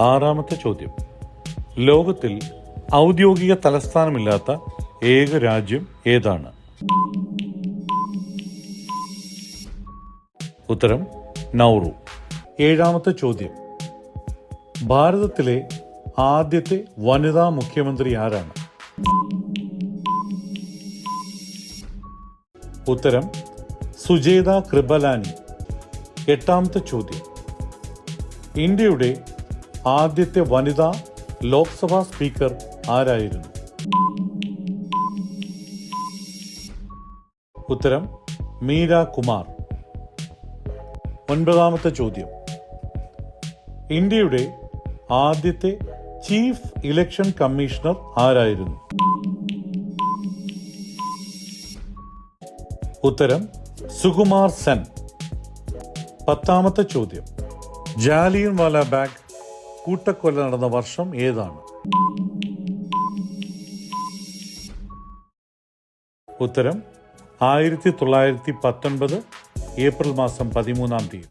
ആറാമത്തെ ചോദ്യം. ലോകത്തിൽ ഔദ്യോഗിക തലസ്ഥാനമില്ലാത്ത ഏക രാജ്യം ഏതാണ്? ഉത്തരം നൗറു. ഏഴാമത്തെ ചോദ്യം. ഭാരതത്തിലെ ആദ്യത്തെ വനിതാ മുഖ്യമന്ത്രി ആരാണ്? ഉത്തരം സുജേത കൃപലാനി. എട്ടാമത്തെ ചോദ്യം. ഇന്ത്യയുടെ ആദ്യത്തെ വനിതാ ലോക്സഭാ സ്പീക്കർ ആരായിരുന്നു? ഉത്തരം മീര കുമാർ. ഒൻപതാമത്തെ ചോദ്യം. ഇന്ത്യയുടെ ആദ്യത്തെ ചീഫ് ഇലക്ഷൻ കമ്മീഷണർ ആരായിരുന്നു? ഉത്തരം സുകുമാർ സെൻ. പത്താമത്തെ ചോദ്യം. ജാലിയൻ വാല ബാഗ് കൂട്ടക്കൊല നടന്ന വർഷം ഏതാണ്? ഉത്തരം 1919 ഏപ്രിൽ മാസം 13-ാം തീയതി.